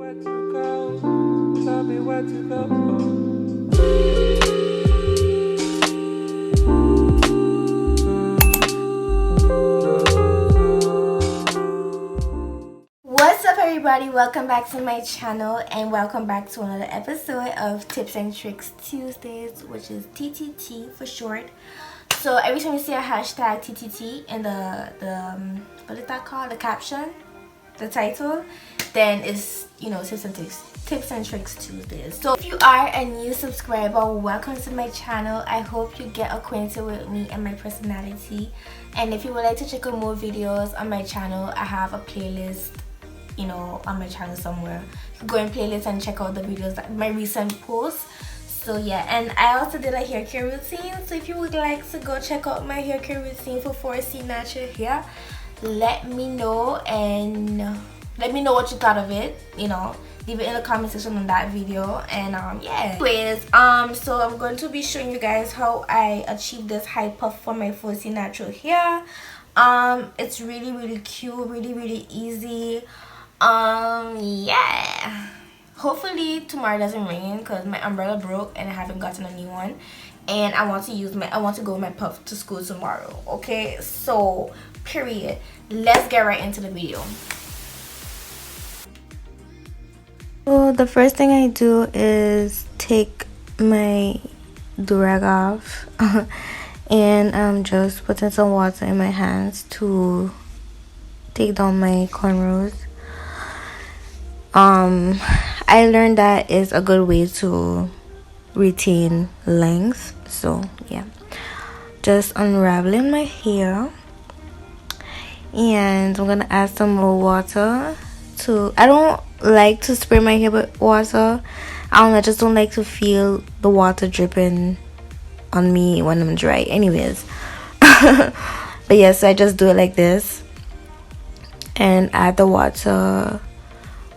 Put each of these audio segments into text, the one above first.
Where to go? Tell me where to go. What's up, everybody? Welcome back to my channel and welcome back to another episode of Tips and Tricks Tuesdays, which is TTT for short. So every time you see a hashtag TTT in the what is that called, the caption, the title, then it's, you know, tips and tricks Tuesdays. So if you are a new subscriber, welcome to my channel. I hope you get acquainted with me and my personality, and if you would like to check out more videos on my channel, I have a playlist, you know, on my channel somewhere. Go in playlist and check out the videos, that my recent posts. So yeah, and I also did a hair care routine, so if you would like to go check out my hair care routine for 4C natural hair, let me know, and let me know what you thought of it. You know, leave it in the comment section on that video. And yeah, anyways, so I'm going to be showing you guys how I achieved this high puff for my 4C natural hair. It's really cute, really easy. Yeah, hopefully tomorrow doesn't rain because my umbrella broke and I haven't gotten a new one, and I want to go with my puff to school tomorrow. Okay, so period, let's get right into the video. So the first thing I do is take my durag off and I'm just putting some water in my hands to take down my cornrows. I learned that is a good way to retain length. So yeah, just unraveling my hair, and I'm gonna add some more water to, I don't like to spray my hair with water. I just don't like to feel the water dripping on me when I'm dry anyways. But yes, I just do it like this and add the water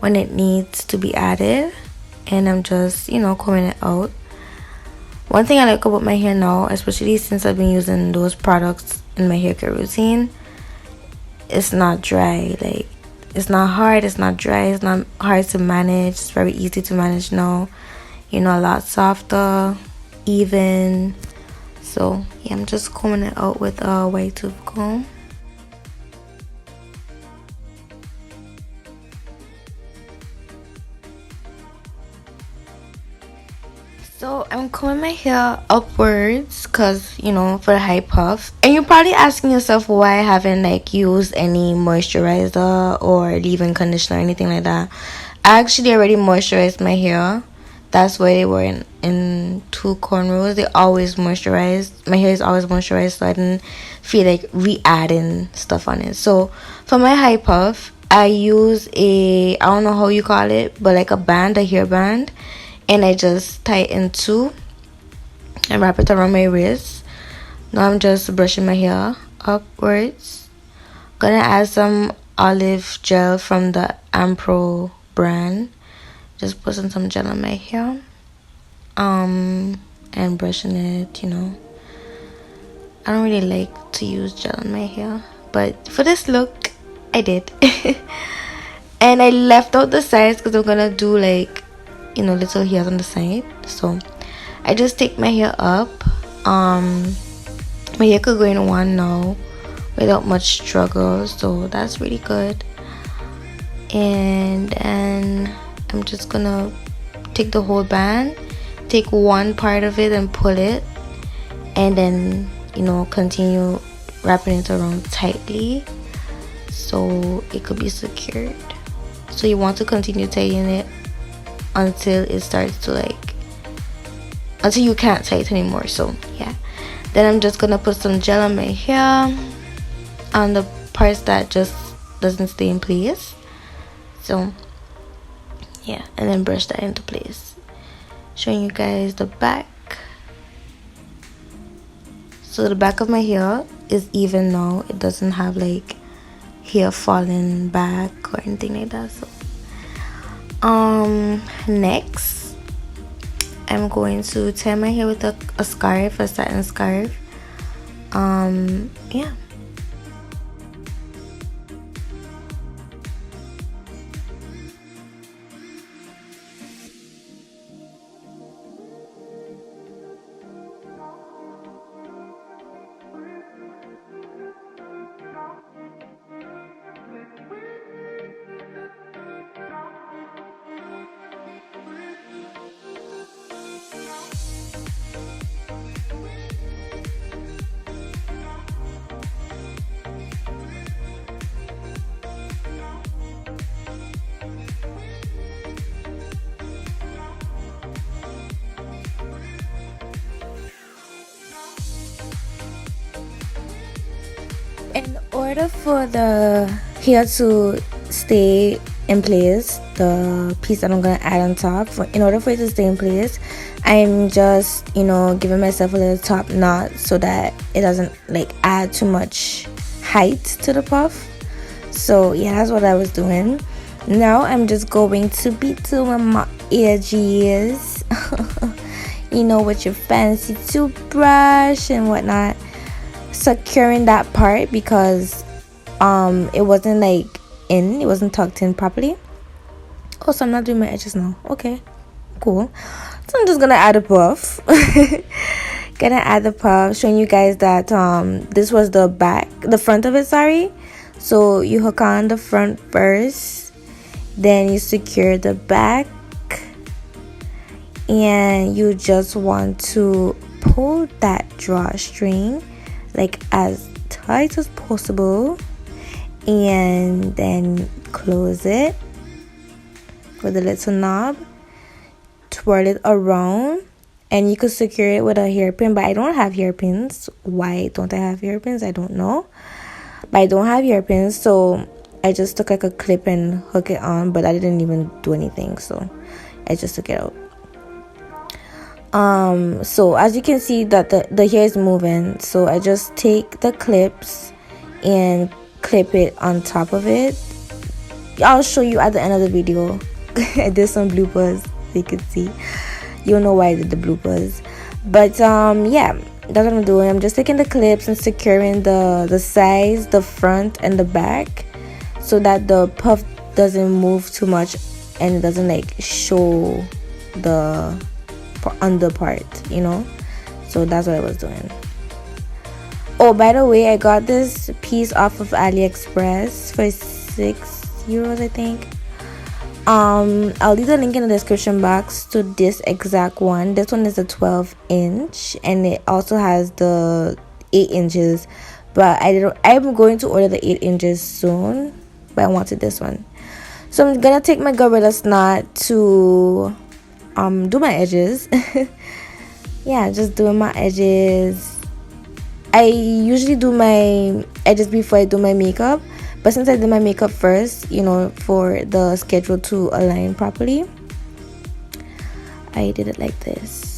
when it needs to be added, and I'm just, you know, combing it out. One thing I like about my hair now, especially since I've been using those products in my hair care routine, it's not dry. Like, it's not hard, it's not dry, it's not hard to manage. It's very easy to manage now, you know, a lot softer, even. So yeah, I'm just combing it out with a white tooth comb. So I'm combing my hair upwards because, you know, for the high puff. And you're probably asking yourself why I haven't like used any moisturizer or leave-in conditioner or anything like that. I actually already moisturized my hair. That's why they were in two cornrows. They always moisturized. My hair is always moisturized, so I didn't feel like re-adding stuff on it. So for my high puff, I use I don't know how you call it, but like a band, a hair band. And I just tie it in two and wrap it around my wrist. Now I'm just brushing my hair upwards. Gonna add some olive gel from the Ampro brand. Just putting some gel on my hair. And brushing it, you know. I don't really like to use gel on my hair, but for this look, I did. And I left out the sides because I'm gonna do like, you know, little hairs on the side. So I just take my hair up. My hair could go in one now without much struggle, so that's really good. And then I'm just gonna take the whole band, take one part of it and pull it, and then, you know, continue wrapping it around tightly so it could be secured. So you want to continue tightening it until it starts to like, until you can't tie it anymore. So yeah, then I'm just gonna put some gel on my hair on the parts that just doesn't stay in place. So yeah, and then brush that into place. Showing you guys the back. So the back of my hair is even now. It doesn't have like hair falling back or anything like that. So next I'm going to tie my hair with a scarf, a satin scarf. Yeah, In order for the hair to stay in place, the piece that I'm gonna add on top, in order for it to stay in place, I'm just, giving myself a little top knot so that it doesn't like add too much height to the puff. So yeah, that's what I was doing. Now I'm just going to be doing my edges with your fancy toothbrush and whatnot, securing that part because it wasn't it wasn't tucked in properly. Oh, so I'm not doing my edges now. Okay, cool. So I'm just gonna add a puff. Gonna add the puff, showing you guys that this was the front of it, sorry. So you hook on the front first, then you secure the back, and you just want to pull that drawstring like as tight as possible, and then close it with a little knob, twirl it around, and you could secure it with a hairpin, but I don't have hairpins. Why don't I have hairpins? I don't know, but I don't have hairpins, so I just took like a clip and hook it on, but I didn't even do anything, so I just took it out. So as you can see that the hair is moving, so I just take the clips and clip it on top of it. I'll show you at the end of the video. I did some bloopers, so you can see. You'll know why I did the bloopers. But yeah, that's what I'm doing. I'm just taking the clips and securing the sides, the front and the back, so that the puff doesn't move too much and it doesn't like show the under part, so that's what I was doing. Oh, by the way, I got this piece off of AliExpress for €6, I think. I'll leave the link in the description box to this exact one. This one is a 12-inch and it also has the 8 inches, but I'm going to order the 8 inches soon, but I wanted this one. So I'm gonna take my gorilla knot to do my edges. Yeah, just doing my edges. I usually do my edges before I do my makeup, but since I did my makeup first, for the schedule to align properly, I did it like this.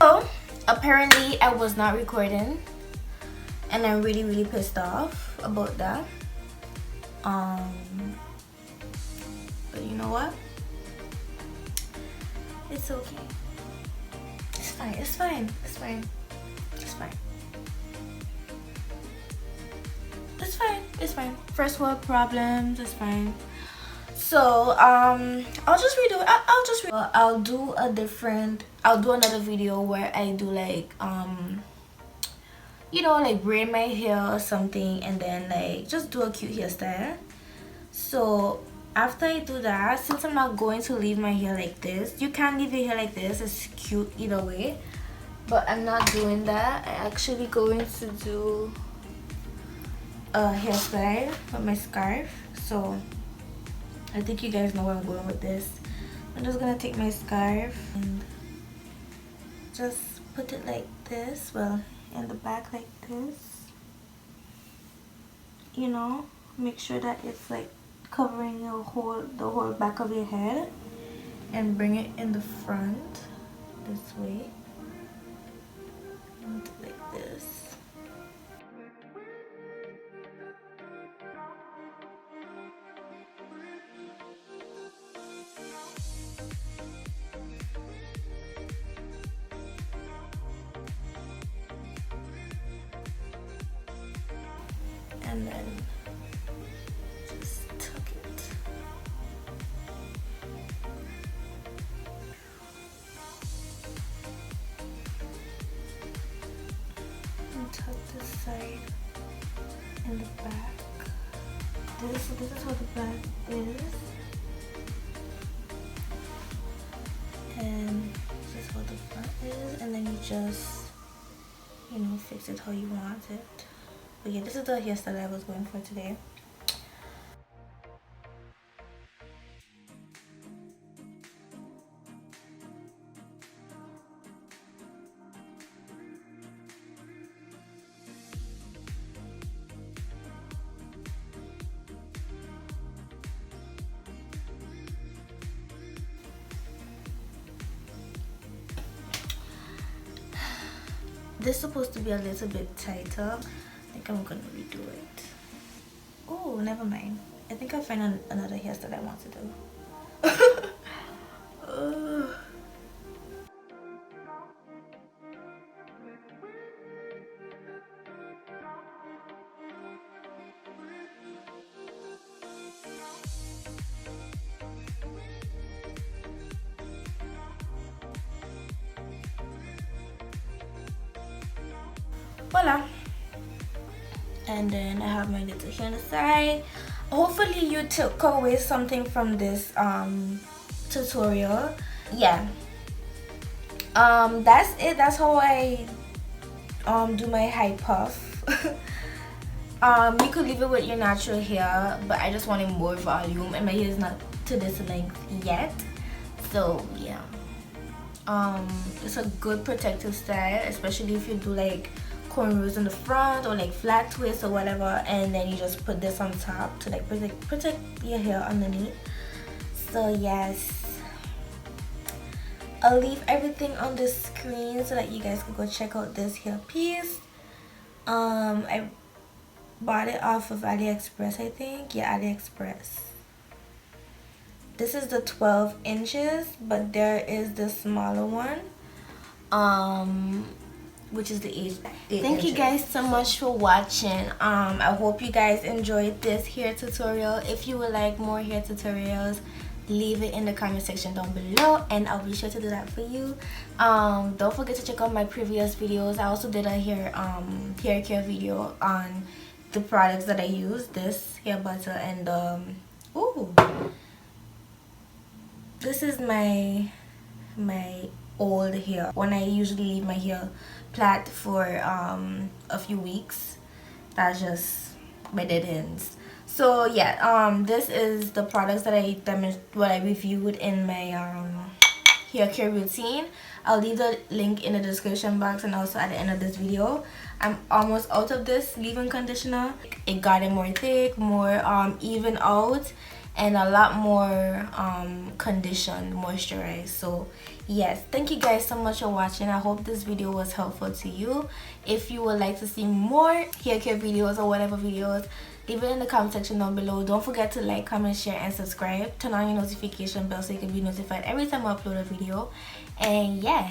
So apparently I was not recording, and I'm really pissed off about that. But you know what? It's okay. It's fine. It's fine. It's fine. It's fine. It's fine. It's fine. First world problems. It's fine. So I'll just redo it. I'll do another video where I do like like braid my hair or something, and then like just do a cute hairstyle. So after I do that, since I'm not going to leave my hair like this, you can leave your hair like this, it's cute either way, but I'm not doing that. I'm actually going to do a hairstyle with my scarf. So I think you guys know where I'm going with this. I'm just gonna take my scarf and just put it like this, well, in the back like this, make sure that it's like covering the whole back of your head, and bring it in the front this way, and like this. and then just tuck it. And tuck this side in the back. This is how the back is. And this is how the front is, and then you just, you know, fix it how you want it. But yeah, this is the hairstyle I was going for today. This is supposed to be a little bit tighter. I think I'm gonna redo it. Oh, never mind. I think I'll find another hairstyle I want to do. Voila. And then I have my little hair on the side. Hopefully you took away something from this tutorial. Yeah, that's it. That's how I do my high puff. You could leave it with your natural hair, but I just wanted more volume, and my hair is not to this length yet. So yeah, it's a good protective style, especially if you do like cornrows in the front or like flat twists or whatever, and then you just put this on top to like protect your hair underneath. So yes, I'll leave everything on the screen so that you guys can go check out this hair piece. I bought it off of AliExpress, I think. Yeah, AliExpress. This is the 12 inches, but there is the smaller one, which is the 8 Thank you guys so much for watching. I hope you guys enjoyed this hair tutorial. If you would like more hair tutorials, leave it in the comment section down below, and I'll be sure to do that for you. Don't forget to check out my previous videos. I also did a hair care video on the products that I use, this hair butter, and ooh, this is my old hair when I usually leave my hair plait for a few weeks. That's just my dead ends. So yeah, this is the products that I reviewed in my hair care routine. I'll leave the link in the description box and also at the end of this video. I'm almost out of this leave-in conditioner. It got it more thick, more even out, and a lot more conditioned, moisturized. So yes, thank you guys so much for watching. I hope this video was helpful to you. If you would like to see more hair care videos or whatever videos, leave it in the comment section down below. Don't forget to like, comment, share, and subscribe. Turn on your notification bell so you can be notified every time I upload a video. And yeah,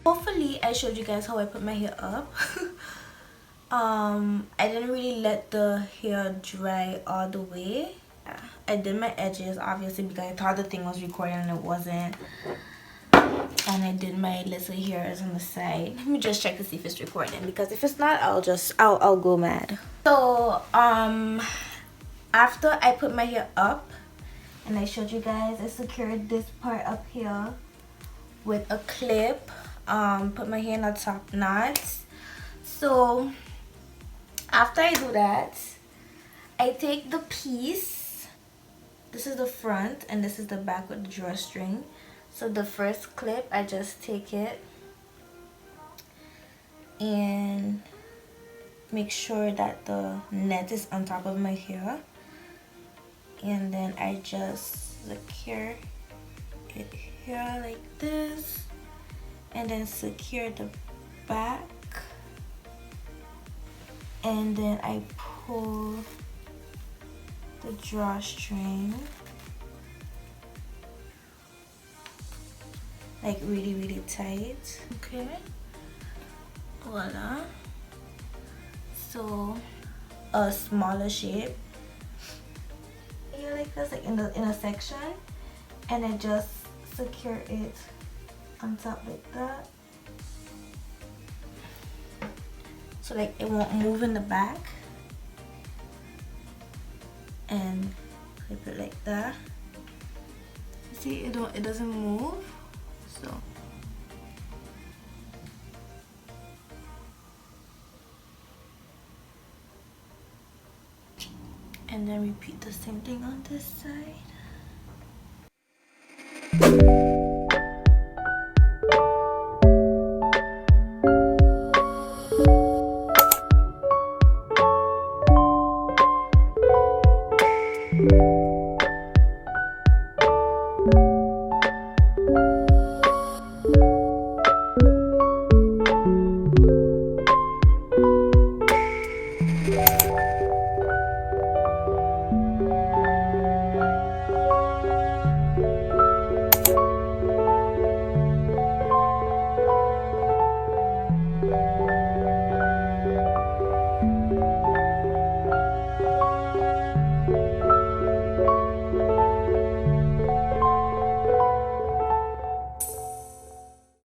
hopefully I showed you guys how I put my hair up. I didn't really let the hair dry all the way. I did my edges obviously because I thought the thing was recording and it wasn't. And I did my little hairs on the side. Let me just check to see if it's recording, because if it's not, I'll go mad. So after I put my hair up and I showed you guys, I secured this part up here with a clip. Put my hair in a top knot. So after I do that, I take the piece. This is the front and this is the back with the drawstring. So the first clip, I just take it and make sure that the net is on top of my hair, and then I just secure it here like this, and then secure the back, and then I pull the drawstring like really tight. Okay, Voila. So a smaller shape here like this, like in a section, and I just secure it on top like that, so like it won't move in the back, and clip it like that. See, it doesn't move. So and then repeat the same thing on this side.